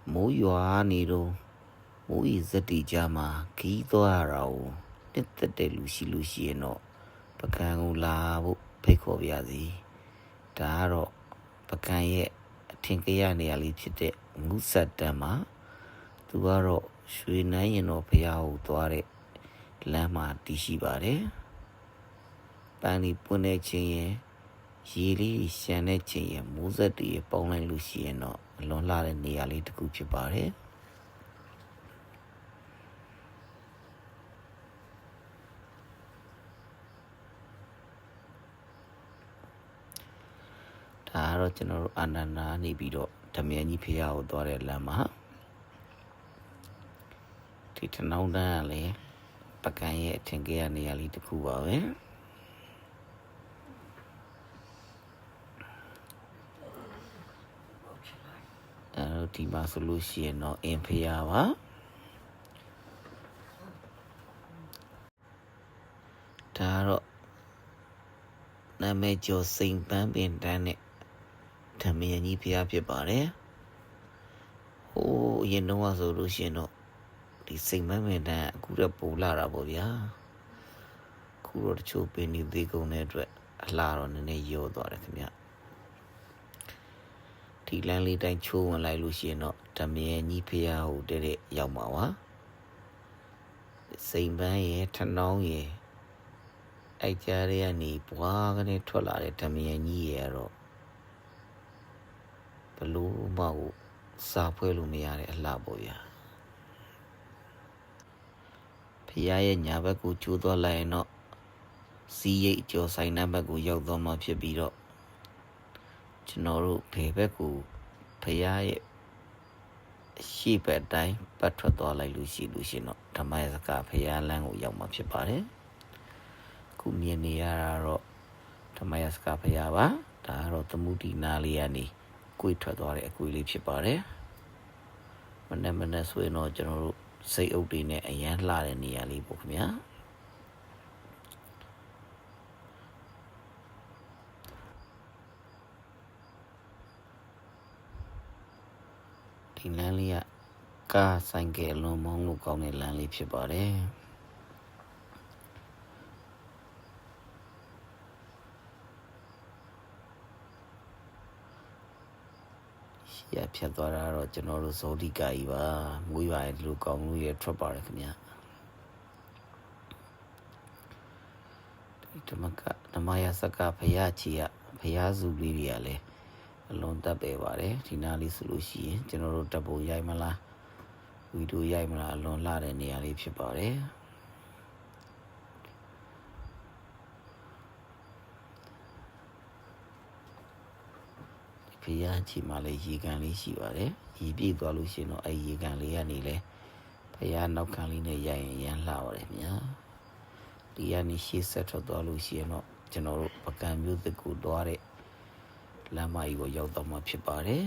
မိုးရွာနေတော့မိုးရီဇက်တီကြမှာခီးသွားရအောင်တက်တက်တဲ့လူရှိလို့ရှိရင်တော့ပကံကိုလာဖို့ဖိတ်ခေါ်ပါရစေဒါကတော့ပကံရဲ့အထင်ကရနေရာလေးဖြစ်တဲ့ငုဆက်တန်မှာသူကတော့ရွှေနန်းရင်တော်ဘုရားကိုသွားတဲ့လမ်းမှာတည်ရှိပါတယ်ပန်းဒီပွင့်တဲ့ချင်းရဲ့ရေလေးရှမ်းတဲ့ချင်းရဲ့မိုးဆက်တွေပေါင်းလိုက်လို့ရှိရင်တော့အလွန်လှတဲ့နေရာလေးတစ်ခုဖြစ်ပါတယ်ဒါကတော့ကျွန်တော်တို့အာနန္ဒာနေပြီးတော့ဓမ္မယန်ကြီးဖရာကိုသွားတဲ့လမ်းမှာဒီထနောင်းတန်းကလည်းပကံရဲ့အထင်ကရနေရာလေးတစ်ခုပါပဲဒီမှာဆိုလို့ရှိရင်တော့အင်ဖရာပါဒါတော့နာမည်ကျော်စိန်ပန်းပင်တန်းနဲ့ဓမ္မယန်ကြီးဖရာဖြစ်ပါတယ်ဟိုးအရင်တော့ဆိုလို့ရှိရင်တော့ဒီစိန်ပန်းပင်တန်းအခုတော့ပိုလာတာပေါ့ဗျာအခုတော့တချို့ပင်နေသေးကုန်တဲ့အတွက်အလားတော့နည်းနည်းရောသွားတယ်ခင်ဗျဒီလမ်းလေးတိုင်းချိုးဝင်လိုက်လို့ရှိရင်တော့ဓမ္မယန်ကြီးဖရာဟိုတဲ့ရောက်မှာပါစိန်ပန်းရဲ့ထနောင်းရဲ့အဲ့ကြားရကနေပွားကနေထွက်လာတဲ့ဓမ္မယန်ကြီးရဲ့တော့ဘလို့မှစာဖွဲ့လို့မရတဲ့အလှပေါ့ဗျာဖရာရဲ့ညာဘက်ကိုကျိုးသွားလိုက်ရင်တော့စီးရိတ်ကျော်ဆိုင်နှံဘက်ကိုရောက်သွားမှဖြစ်ပြီးတော့ကျွန်တော်တို့ဘယ်ဘက်ကိုဖရာရဲ့ရှေ့ဘက်တိုင်းပတ်ထွက်သွားလိုက်လို့ရှိရင်တော့ဓမ္မယစကားဖရာလမ်းကိုရောက်မှဖြစ်ပါတယ်ခုမြင်နေရတာတော့ဓမ္မယစကားဖရာပါဒါကတော့သမုဒိနာလေးကနေကိုယ်ထွက်သွားတဲ့အကွေလေးဖြစ်ပါတယ်မနေ့ဆိုရင်တော့ကျွန်တော်တို့စိတ်အုပ်တွေနဲ့အရန်လှတဲ့နေရာလေးပေါ့ခင်ဗျာဒီလမ်းလေးကကားဆိုင်ကယ်လုံးမောင်းလို့ကောင်းတဲ့လမ်းလေးဖြစ်ပါတယ်ရဖြတ်သွားတာတော့ကျွန်တော်တို့ဇောတိကာကြီးပါမွေးပါရဲ့လူကောင်းလို့ရထွက်ပါတယ်ခင်ဗျာဒီဓမ္မယစကားဖရာကြီးကဖရာစုလေးတွေကလည်းအလွန်တက်ပဲပါတယ်ဒီနားလေးဆိုလို့ရှိရင်ကျွန်တော်တို့တပ်ပုံရိုက်မလားဗီဒီယိုရိုက်မလားအလွန်လှတဲ့နေရာလေးဖြစ်ပါတယ်ဖရာကြီးမှလည်းရေကန်လေးရှိပါတယ်ရေပြည့်သွားလို့ရှိရင်တော့အဲရေကန်လေးကနေလဲဖရာနောက်ခံလေးနဲ့ရိုက်ရင်ရမ်းလှပါတယ်ဗျာဒီကနေရှေ့ဆက်ထွက်သွားလို့ရှိရင်တော့ကျွန်တော်တို့ပကံမျိုးသစ်ကိုတွားတဲ့လမ်းမကြီးကိုရောက်တော့မှဖြစ်ပါတယ်